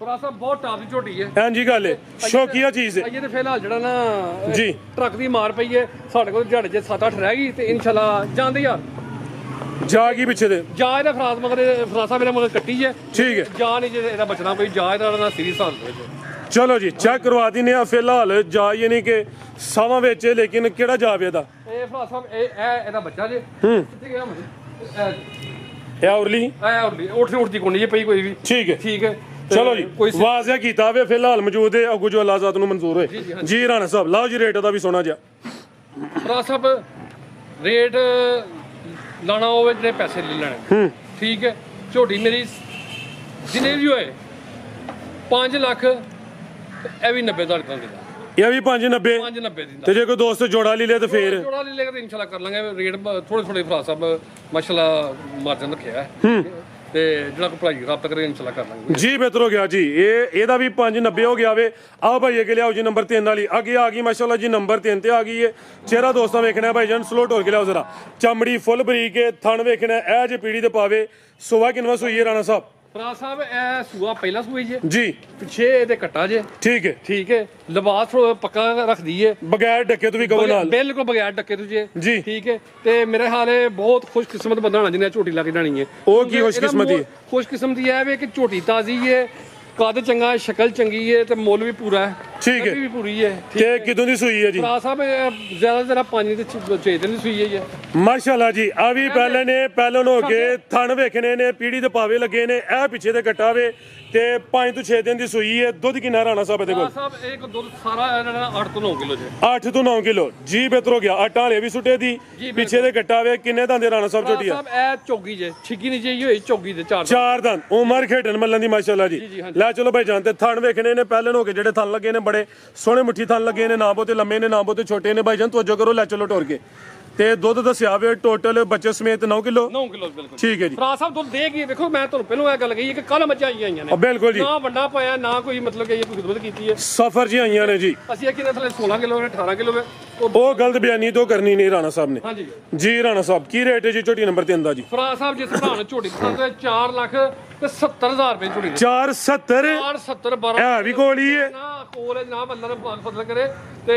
ਫਰਾਜ਼ ਸਾਹਿਬ ਬਹੁਤ ਟਾਪ ਦੀ ਝੋਟੀ ਹੈ ਹਾਂਜੀ ਗੱਲ ਹੈ ਸ਼ੌਕੀਆ ਚੀਜ਼ ਹੈ ਅਜੇ ਤੇ ਫਿਲਹਾਲ ਜਿਹੜਾ ਨਾ ਜੀ ਟਰੱਕ ਦੀ ਮਾਰ ਪਈ ਹੈ ਸਾਡੇ ਕੋਲ ਦਿਹਾੜੇ 'ਚ 7-8 ਰਹਿ ਗਈ ਤੇ ਇਨਸ਼ਾਅੱਲਾ ਜਾਂਦੇ ਯਾਰ ਜਾ ਗਈ ਪਿੱਛੇ ਦੇ ਜਾ ਇਹਦਾ ਫਰਾਜ਼ ਮਗਰ ਫਰਾਜ਼ ਸਾਹਿਬ ਮੇਰੇ ਮਗਰ ਕੱਟੀ ਹੈ ਠੀਕ ਹੈ ਜਾ ਨਹੀਂ ਜੇ ਇਹਦਾ ਬਚਣਾ ਕੋਈ ਜਾ ਇਹਦਾ ਨਾ ਸੀਰੀਅਸ ਹਾਲ ਵਿੱਚ ਚਲੋ ਜੀ ਚੈੱਕ ਕਰਵਾ ਦਿੰਨੇ ਆ ਫਿਲਹਾਲ ਜਾ ਯਾਨੀ ਕਿ ਸਾਵਾਂ ਵਿੱਚ ਹੈ, ਲੇਕਿਨ ਕਿਹੜਾ ਜਾਵੇ ਇਹਦਾ ਇਹ ਫਰਾਜ਼ ਸਾਹਿਬ ਇਹ ਇਹਦਾ ਬੱਚਾ ਜੇ ਠੀਕ ਹੈ ਇਹ ਔਰਲੀ ਉੱਠਦੀ ਕੋਣੀ ਜੇ ਪਈ ਕੋਈ ਵੀ ਠੀਕ ਹੈ ਤੇ ਚਲੋ ਜੀ ਕੋਈ ਵਾਜ਼ਿਆ ਕੀਤਾ ਵੇ ਫਿਲਹਾਲ ਮੌਜੂਦ ਹੈ ਅੱਗੂ ਜੋ ਅੱਲਾਹ ਜ਼ਾਤ ਨੂੰ ਮਨਜ਼ੂਰ ਹੋਏ ਜੀ ਰਾਣਾ ਸਾਹਿਬ ਲਾਓ ਜੀ ਰੇਟ ਦਾ ਵੀ ਸੋਨਾ ਜਿਹਾ ਫਰਾਜ਼ ਸਾਹਿਬ ਰੇਟ ਲਾਣਾ ਹੋਵੇ ਜਿਹੜੇ ਪੈਸੇ ਲੈ ਲੈਣੇ ਠੀਕ ਹੈ ਝੋਟੀ ਮੇਰੀ ਜਿੰਨੇ ਵੀ ਹੋਏ 5 ਲੱਖ ਇਹ ਵੀ 90,000 ਦਾ ਇਹ ਵੀ 590 590 ਦੀ ਤੇ ਜੇ ਕੋਈ ਦੋਸਤ ਜੋੜਾ ਲੈ ਲੇ ਤੇ ਫੇਰ ਜੋੜਾ ਲੈ ਲੇਗਾ ਤੇ ਇਨਸ਼ਾਅੱਲਾ ਕਰ ਲਾਂਗੇ ਰੇਟ ਥੋੜੇ ਫਰਾਜ਼ ਸਾਹਿਬ ਮਾਸ਼ਾਅੱਲਾ ਮਾਰਜਨ ਰੱਖਿਆ ਹੈ ਤੇ ਜਿਹੜਾ ਕੋ ਭਲਾਈ ਰਾਬਤਾ ਕਰੇ ਇਨਸ਼ਾਅੱਲਾ ਕਰ ਲਾਂਗੇ ਜੀ ਬਿਹਤਰ ਹੋ ਗਿਆ ਜੀ ਇਹਦਾ ਵੀ 590 ਹੋ ਗਿਆ ਵੇ ਆਓ ਭਾਈ ਅੱਗੇ ਲਿਆਓ ਜੀ ਨੰਬਰ 3 ਵਾਲੀ ਅੱਗੇ ਆ ਗਈ ਮਾਸ਼ਾਅੱਲਾ ਜੀ ਨੰਬਰ 3 ਤੇ ਆ ਗਈ ਹੈ ਚਿਹਰਾ ਦੋਸਤਾਂ ਵੇਖਣਾ ਭਾਈ ਜਾਨ ਸਲੋ ਢੋਲ ਕੇ ਲਿਆਓ ਜ਼ਰਾ ਚਮੜੀ ਫੁੱਲ ਬਰੀਕ ਹੈ ਥਣ ਵੇਖਣਾ ਇਹ ਜੇ ਪੀੜੀ ਤੇ ਪਾਵੇ ਸੁਆ ਕਿੰਨਵਾ ਸੂਈ ਹੈ ਰਾਣਾ ਸਾਹਿਬ ਫਰਾਜ਼ ਸਾਹਿਬ ਇਹ ਸੂਆ ਪਹਿਲਾ ਸੂਈ ਜੇ ਜੀ ਪਿੱਛੇ ਇਹਦੇ ਕੱਟਾ ਜੇ ਠੀਕ ਹੈ ਲਿਬਾਸ ਥੋੜਾ ਪੱਕਾ ਰੱਖਦੀ ਏ ਬਗੈਰ ਡੱਕੇ ਤੋਂ ਵੀ ਕਹੋ ਨਾਲ ਬਿਲਕੁਲ ਬਗੈਰ ਡੱਕੇ ਤੋਂ ਜੀ ਠੀਕ ਹੈ ਤੇ ਮੇਰੇ ਹਾਲੇ ਬਹੁਤ ਖੁਸ਼ਕਿਸਮਤ ਬੰਦਾ ਹੋਣਾ ਜਿਹਨੇ ਝੋਟੀ ਲਾ ਕੇ ਜਾਣੀ ਹੈ ਉਹ ਕੀ ਖੁਸ਼ਕਿਸਮਤੀ ਹੈ ਖੁਸ਼ਕਿਸਮਤੀ ਇਹ ਵੇ ਕਿ ਝੋਟੀ ਤਾਜ਼ੀ ਏ ਕੱਦ ਚੰਗਾ ਸ਼ਕਲ ਚੰਗੀ ਏ ਤੇ ਮੁੱਲ ਵੀ ਪੂਰਾ ਹੈ ਠੀਕ ਹੈ ਵੀ ਪੂਰੀ ਹੈ ਤੇ ਕਿਦੋਂ ਦੀ ਸੂਈ ਹੈ ਜੀ ਭਰਾ ਸਾਹਿਬ ਜ਼ਿਆਦਾ ਜ਼ਿਆਦਾ 5 ਤੇ 6 ਦਿਨ ਦੀ ਸੂਈ ਹੈ ਮਾਸ਼ਾਅੱਲਾ ਜੀ ਆ ਵੀ ਪਹਿਲੇ ਨੇ ਪਹਿਲੋਂ ਹੋ ਕੇ ਥਣ ਵੇਖਣੇ ਨੇ ਪੀੜੀ ਦੇ ਪਾਵੇ ਲੱਗੇ ਨੇ ਇਹ ਪਿੱਛੇ ਦੇ ਕੱਟਾ ਵੇ ਤੇ 5 ਤੋਂ 6 ਦਿਨ ਦੀ ਸੂਈ ਹੈ ਦੁੱਧ ਕਿੰਨਾ ਰਾਣਾ ਸਾਹਿਬ ਦੇ ਕੋਲ ਸਾਹਿਬ ਇੱਕ ਦੁੱਧ ਸਾਰਾ ਇਹਨਾਂ ਦਾ 8 ਤੋਂ 9 ਕਿਲੋ ਜੇ 8 ਤੋਂ 9 ਕਿਲੋ ਜੀ ਬਿਹਤਰ ਹੋ ਗਿਆ ਆਟਾ ਵਾਲੇ ਵੀ ਸੁੱਟੇ ਦੀ ਪਿੱਛੇ ਦੇ ਕੱਟਾ ਵੇ ਕਿੰਨੇ ਦੰਦੇ ਰਾਣਾ ਸਾਹਿਬ ਝੋਟੀ ਆ ਸਾਹਿਬ ਇਹ ਚੌਗੀ ਜੇ ਛਿੱਗੀ ਨਹੀਂ ਜਿਹੀ ਹੋਈ ਚੌਗੀ ਦੇ 4 ਚਾਰ ਦੰਦ ਉਮਰ ਖੇਡਣ ਮੱਲਣ ਦੀ ਮਾਸ਼ਾਅੱਲਾ ਜੀ ਲੈ ਚਲੋ ਭਾਈ ਜਾਨ ਤੇ ਥਣ ਵੇਖਣੇ ਨੇ ਪਹਿਲੇ ਹੋ ਕੇ ਜਿਹੜੇ ਥਣ ਲੱਗੇ ਨੇ ਬੜੇ ਸੋਹਣੇ ਮੁੱਠੀ ਥਣ ਲੱਗੇ ਨੇ ਨਾ ਬਹੁਤੇ ਲੰਮੇ ਨੇ ਨਾ ਬਹੁਤੇ ਛੋਟੇ ਨੇ ਭਾਈ ਜਾਨ ਤਵੱਜੋ ਕਰੋ ਲੈ ਚਲੋ ਟੋਰ ਕੇ ਤੇ ਦੁੱਧ ਦੱਸਿਆ ਵੇ ਟੋਟਲ ਬੱਚੇ ਸਮੇਤ 9 ਕਿਲੋ 9 ਕਿਲੋ ਬਿਲਕੁਲ ਠੀਕ ਹੈ ਜੀ ਭਰਾ ਸਾਹਿਬ ਦੁੱਧ ਦੇਗੀ ਵੇਖੋ ਮੈਂ ਤੁਹਾਨੂੰ ਪਹਿਲਾਂ ਇਹ ਗੱਲ ਕਹੀ ਕਿ ਕੱਲ ਮੱਝਾਂ ਆਈਆਂ ਨੇ ਬਿਲਕੁਲ ਜੀ ਨਾ ਵੱਡਾ ਪਾਇਆ ਨਾ ਕੋਈ ਮਤਲਬ ਕਿ ਇਹ ਕੋਈ ਖਿਦਮਤ ਕੀਤੀ ਹੈ ਸਫਰ ਜੀ ਆਈਆਂ ਨੇ ਜੀ ਅਸੀਂ ਇਹ ਕਿੰਨੇ ਥਲੇ 16 ਕਿਲੋ ਨੇ 18 ਕਿਲੋ ਉਹ ਗਲਤ ਬਿਆਨੀ ਤੋਂ ਕਰਨੀ ਨਹੀਂ ਰਾਣਾ ਸਾਹਿਬ ਨੇ ਹਾਂਜੀ ਜੀ ਰਾਣਾ ਸਾਹਿਬ ਕੀ ਰੇਟ ਹੈ ਜੀ ਝੋਟੀ ਨੰਬਰ 3 ਦਾ ਜੀ ਭਰਾ ਸਾਹਿਬ ਜਿਸ ਭਰਾ ਨੂੰ ਝੋਟੀ ਪਸੰਦ ਹੈ 4 ਲੱਖ ਤੇ 70000 ਰੁਪਏ ਝੋਟੀ 470 470 12 ਇਹ ਵੀ ਕੋਲ ਹੀ ਹੈ ਨਾ ਕੋਲ ਹੈ ਜਨਾਬ ਅੱਲਾ ਨੇ ਫਜ਼ਲ ਕਰੇ ਤੇ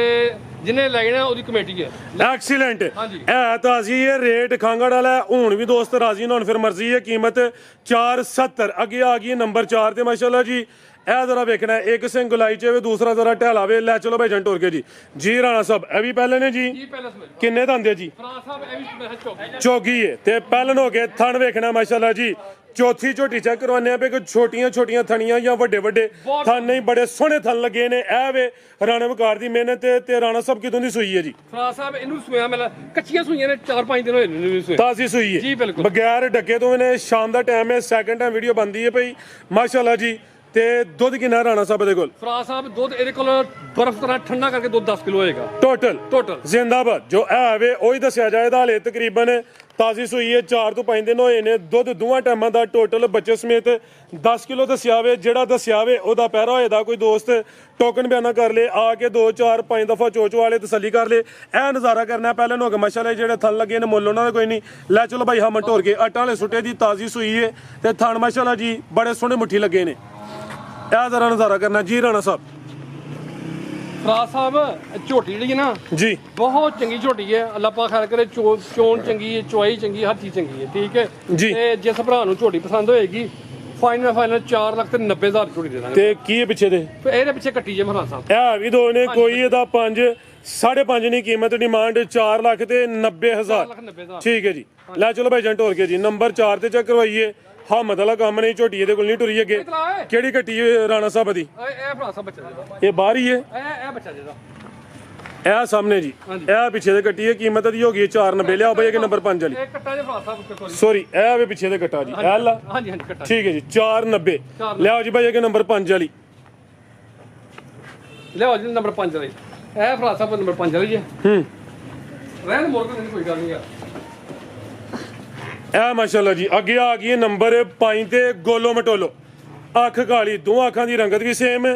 ਜਿਹਨੇ ਲੈਣਾ ਉਹਦੀ ਕਮੇਟੀ ਹੈ ਐਕਸੀਲੈਂਟ ਹਾਂਜੀ। ਇਹ ਤਾਂ ਅਸੀਂ ਇਹ ਰੇਟ ਖਾਂਗੜ ਵਾਲਾ ਹੁਣ ਵੀ ਦੋਸਤ ਰਾਜ਼ੀ ਨੇ ਹੁਣ ਫਿਰ ਮਰਜ਼ੀ ਹੈ ਕੀਮਤ 470 ਅੱਗੇ ਆ ਗਈ ਨੰਬਰ 4 ਤੇ ਮਾਸ਼ਾਅੱਲਾ ਜੀ ਇਹ ਜ਼ਰਾ ਵੇਖਣਾ ਇੱਕ ਸਿੰਘ ਗੁਲਾਈ ਚ ਵੇ ਦੂਸਰਾ ਜ਼ਰਾ ਢਲਾਵੇ ਲੈ ਚਲੋ ਭਾਈ ਜੰਟੋਰ ਕੇ ਜੀ ਰਾਣਾ ਸਾਹਿਬ ਇਹ ਵੀ ਪਹਿਲੇ ਨੇ ਜੀ ਜੀ ਪਹਿਲਾਂ ਸਮਝ ਕਿੰਨੇ ਦੰਦੇ ਜੀ ਭਰਾ ਸਾਹਿਬ ਇਹ ਵੀ ਮੈਂ ਚੌਕੀ ਚੌਗੀ ਹੈ ਤੇ ਪਹਿਲਨ ਹੋ ਕੇ ਥਣ ਵੇਖਣਾ ਮਾਸ਼ਾਅੱਲਾ ਜੀ ਚੌਥੀ ਝੋਟੀ ਚੈੱਕ ਕਰਵਾਉਂਦੇ ਆ ਪਏ ਕੋਈ ਛੋਟੀਆਂ ਛੋਟੀਆਂ ਥਣੀਆਂ ਜਾਂ ਵੱਡੇ ਵੱਡੇ ਥਣ ਨਹੀਂ ਬੜੇ ਸੋਹਣੇ ਥਣ ਲੱਗੇ ਨੇ ਇਹ ਵੇ ਰਾਣਾ ਵਕਾਰ ਦੀ ਮਿਹਨਤ ਤੇ ਰਾਣਾ ਸਾਹਿਬ ਕਿਦੋਂ ਦੀ ਸੂਈ ਹੈ ਜੀ ਭਰਾ ਸਾਹਿਬ ਇਹਨੂੰ ਸੋਇਆ ਮਿਲਾ ਕੱਚੀਆਂ ਸੂਈਆਂ ਨੇ 4-5 ਦਿਨ ਹੋਏ ਨੇ ਸੋਇਆ ਤਾਜ਼ੀ ਸੂਈ ਹੈ ਜੀ ਬਿਲਕੁਲ ਬਗੈਰ ਡੱਕੇ ਤੋਂ ਇਹਨੇ ਸ਼ਾਮ ਦਾ ਟਾਈਮ ਹੈ ਸੈਕੰਡ ਟਾਈਮ ਵੀਡੀਓ ਬਣਦੀ ਹੈ ਭਈ ਮਾਸ਼ਾਅੱਲਾ ਜੀ ਤੇ ਦੁੱਧ ਕਿੰਨਾ ਰਾਣਾ ਸਾਹਿਬ ਦੇ ਕੋਲ ਭਰਾ ਸਾਹਿਬ ਦੁੱਧ ਇਹਦੇ ਕੋਲ ਬਰਫ਼ ਤਰ੍ਹਾਂ ਠੰਡਾ ਕਰਕੇ ਦੁੱਧ 10 ਕਿਲੋ ਹੋਏਗਾ ਟੋਟਲ ਜ਼ਿੰਦਾਬਾਦ ਜੋ ਇਹ ਆਵੇ ਉਹੀ ਦੱਸਿਆ ਜਾਏਦਾ ਹਲੇ ਤਕਰੀਬਨ ਤਾਜ਼ੀ ਸੂਈ ਹੈ 4 ਤੋਂ 5 ਦਿਨ ਹੋਏ ਨੇ ਦੁੱਧ ਦੋਵਾਂ ਟਾਈਮਾਂ ਦਾ ਟੋਟਲ ਬੱਚੇ ਸਮੇਤ 10 ਕਿਲੋ ਦੱਸਿਆ ਵੇ ਜਿਹੜਾ ਦੱਸਿਆ ਵੇ ਉਹਦਾ ਪਹਿਰਾ ਹੋਏਦਾ ਕੋਈ ਦੋਸਤ ਟੋਕਨ ਬਿਆਨਾ ਕਰ ਲੇ ਆ ਕੇ 2 4 5 ਦਫਾ ਚੋਚ ਵਾਲੇ ਤਸੱਲੀ ਕਰ ਲੇ ਇਹ ਨਜ਼ਾਰਾ ਕਰਨਾ ਪਹਿਲਾਂ ਨੂੰ ਮਾਸ਼ਾਅੱਲਾ ਜਿਹੜੇ ਥਣ ਲੱਗੇ ਨੇ ਮੁੱਲ ਉਹਨਾਂ ਦਾ ਕੋਈ ਨਹੀਂ ਲੈ ਚਲੋ ਭਾਈ ਹਮਨ ਢੋਰ ਕੇ ਆਟਾ ਵਾਲੇ ਸੁੱਟੇ ਦੀ ਤਾਜ਼ੀ ਸੂਈ ਹੈ ਤੇ ਥਣ ਮਾਸ਼ਾਅੱਲਾ ਜੀ ਬੜੇ ਸੋਹਣੇ ਮੁੱਠੀ ਲੱਗੇ ਨੇ ਇਹ ਜ਼ਰਾ ਨਜ਼ਾਰਾ ਕਰਨਾ ਜੀ ਰਾਣਾ ਸਾਹਿਬ ਭਰਾ ਸਾਹਿਬ ਝੋਟੀ ਜਿਹੜੀ ਹੈ ਨਾ ਜੀ ਬਹੁਤ ਚੰਗੀ ਝੋਟੀ ਹੈ ਅੱਲਾ ਪਾਕ ਖੈਰ ਕਰੇ ਚੋਣ ਚੰਗੀ ਹੈ ਚੁਆਈ ਚੰਗੀ ਹਰ ਚੀਜ਼ ਚੰਗੀ ਹੈ ਠੀਕ ਹੈ ਜੀ। ਤੇ ਜਿਸ ਭਰਾ ਨੂੰ ਝੋਟੀ ਪਸੰਦ ਹੋਏਗੀ ਫਾਈਨਲ 4 ਲੱਖ ਤੇ 90000 ਝੋਟੀ ਦੇ ਦਾਂਗੇ ਤੇ ਕੀ ਹੈ ਪਿੱਛੇ ਦੇ ਤੇ ਇਹਦੇ ਪਿੱਛੇ ਕੱਟੀ ਜੇ ਭਰਾ ਸਾਹਿਬ ਇਹ ਵੀ ਦੋ ਨੇ ਕੋਈ ਇਹਦਾ 5 5.5 ਨਹੀਂ ਕੀਮਤ ਡਿਮਾਂਡ 4 ਲੱਖ ਤੇ 90000 90000 ਠੀਕ ਹੈ ਜੀ ਲੈ ਚਲੋ ਭਾਈ ਜੰਟ ਹੋਰ ਕੇ ਜੀ ਨੰਬਰ 4 ਤੇ ਚੈੱਕ ਕਰਵਾਈਏ ਹਮਦ ਵਾਲਾ ਕੰਮ ਨਹੀਂ ਝੋਟੀ ਇਹਦੇ ਕੋਲ ਨਹੀਂ ਟੁਰੀ ਅੱਗੇ ਕਿਹੜੀ ਕੱਟੀ ਹੈ ਰਾਣਾ ਸਾਹਿਬ ਦੀ ਇਹ ਭਰਾ ਸਾਹਿਬ ਬੱਚਾ ਜਿਹਦਾ ਇਹ ਬਾਹਰ ਹੀ ਹੈ ਇਹ ਬੱਚਾ ਜਿਹਦਾ ਇਹ ਸਾਹਮਣੇ ਜੀ ਇਹ ਪਿੱਛੇ ਦੇ ਕੱਟੀ ਹੈ ਕੀਮਤ ਦੀ ਹੋ ਗਈ 490 ਲਿਆਓ ਭਾਈ ਇਹ ਨੰਬਰ 5 ਵਾਲੀ ਇਹ ਕੱਟਾ ਜੇ ਭਰਾ ਸਾਹਿਬ ਸੌਰੀ ਇਹ ਵੀ ਪਿੱਛੇ ਦੇ ਕੱਟਾ ਜੀ ਇਹ ਲਾ ਹਾਂਜੀ ਹਾਂਜੀ ਕੱਟਾ ਠੀਕ ਹੈ ਜੀ 490 ਲਿਆਓ ਜੀ ਭਾਈ ਇਹ ਨੰਬਰ 5 ਵਾਲੀ ਲਿਆਓ ਜੀ ਨੰਬਰ 5 ਵਾਲੀ ਇਹ ਭਰਾ ਸਾਹਿਬ ਨੰਬਰ 5 ਵਾਲੀ ਹੈ ਰਹਿਣ ਮੋਰ ਕੋਈ ਕੋਈ ਗੱਲ ਨਹੀਂ ਯਾਰ ਇਹ ਮਾਸ਼ਾਅੱਲਾ ਜੀ ਅੱਗੇ ਆ ਗਈ ਨੰਬਰ 5 ਤੇ ਗੋਲੋ ਮਟੋਲੋ ਅੱਖ ਕਾਲੀ ਦੋ ਅੱਖਾਂ ਦੀ ਰੰਗਤ ਵੀ ਸੇਮ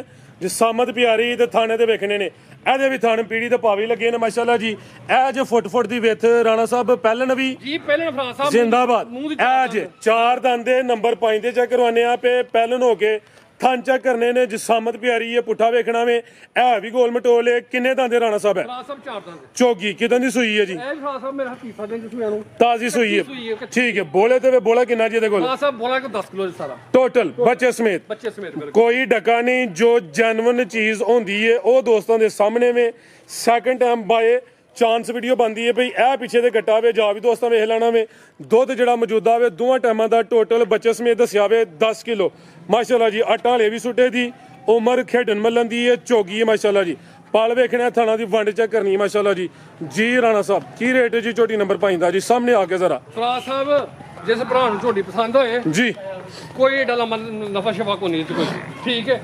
ਜੇ ਸਾਮਤ ਪਿਆਰੀ ਤੇ ਥਾਣੇ ਤੇ ਵੇਖਣੇ ਨੇ ਇਹਦੇ ਵੀ ਥਾਣ ਪੀੜੀ ਤੇ ਪਾਵੀ ਲੱਗੇ ਨੇ ਮਾਸ਼ਾਅੱਲਾ ਜੀ ਇਹ ਜੇ ਫੁੱਟ ਦੀ ਵਿੱਥ ਰਾਣਾ ਸਾਹਿਬ ਪਹਿਲਨ ਵੀ ਜੀ ਪਹਿਲਨ ਭਰਾ ਸਾਹਿਬ ਜ਼ਿੰਦਾਬਾਦ ਇਹ ਜੇ 4 ਦੰਦੇ ਨੰਬਰ 5 ਤੇ ਚੈੱਕ ਕਰਵਾਨੇ ਆ ਪੇ ਪਹਿਲਨ ਹੋ ਕੇ ਥਣ ਚੈੱਕ ਕਰਨੇ ਨੇ ਜਿਸਾਮਤ ਪਿਆਰੀ ਹੈ ਪੁੱਠਾ ਵੇਖਣਾ ਵੇ ਇਹ ਵੀ ਗੋਲ ਮਟੋਲੇ ਕਿੰਨੇ ਦੰਦੇ ਰਾਣਾ ਸਾਹਿਬ ਹੈ ਭਰਾ ਸਾਹਿਬ 4 ਦੰਦ ਚੋਗੀ ਕਿਦਾਂ ਦੀ ਸੂਈ ਹੈ ਜੀ ਇਹ ਭਰਾ ਸਾਹਿਬ ਮੇਰਾ ਹੱਥੀ ਫਾਦੇ ਜਿਸੂਆਂ ਨੂੰ ਤਾਜ਼ੀ ਸੂਈ ਹੈ ਠੀਕ ਹੈ ਬੋਲੇ ਤੇ ਬੋਲਾ ਕਿੰਨਾ ਜੀ ਇਹਦੇ ਕੋਲ ਭਰਾ ਸਾਹਿਬ ਬੋਲਾ ਕਿ 10 ਕਿਲੋ ਸਾਰਾ ਟੋਟਲ ਬੱਚੇ ਸਮੇਤ ਬਿਲਕੁਲ ਕੋਈ ਡਕਾ ਨਹੀਂ ਜੋ ਜੈਨੂਇਨ ਚੀਜ਼ ਹੁੰਦੀ ਹੈ ਉਹ ਦੋਸਤਾਂ ਦੇ ਸਾਹਮਣੇ ਵੇ second time by chance video ਬਣਦੀ ਹੈ ਭਈ ਇਹ ਪਿੱਛੇ ਦੇ ਕੱਟਾ ਵੇ ਜਾ ਵੀ ਦੋਸਤਾਂ ਵੇਖ ਲੈਣਾ ਵੇ ਦੁੱਧ ਜਿਹੜਾ ਮੌਜੂਦਾ ਵੇ ਦੋਵਾਂ ਟਾਈਮਾਂ ਦਾ ਟੋਟਲ ਬੱਚੇ ਸਮੇਤ ਦੱਸਿਆ ਵੇ 10 ਕਿਲੋ ਮਾਸ਼ਾਅੱਲਾ ਜੀ ਆਟਾ ਵਾਲੇ ਵੀ ਸੁੱਟੇ ਦੀ ਉਮਰ ਖੇਡਣ ਮੱਲਣ ਦੀ ਹੈ ਚੋਗੀ ਹੈ ਮਾਸ਼ਾਅੱਲਾ ਜੀ ਪਾਲ ਵੇਖਣਾ ਥਾਣਾ ਦੀ ਵੰਡ ਚੈੱਕ ਕਰਨੀ ਹੈ ਮਾਸ਼ਾਅੱਲਾ ਜੀ ਰਾਣਾ ਸਾਹਿਬ ਕੀ ਰੇਟ ਹੈ ਜੀ ਝੋਟੀ ਨੰਬਰ 5 ਦਾ ਜੀ ਸਾਹਮਣੇ ਆ ਕੇ ਜ਼ਰਾ ਭਰਾ ਸਾਹਿਬ ਜਿਸ ਭਰਾ ਨੂੰ ਝੋਟੀ ਪਸੰਦ ਹੋਏ ਜੀ ਕੋਈ ਏਡਾ ਲੰਮਾ ਨਫਾ ਸ਼ਫਾ ਕੋ ਨਹੀਂ ਕੋਈ ਠੀਕ ਹੈ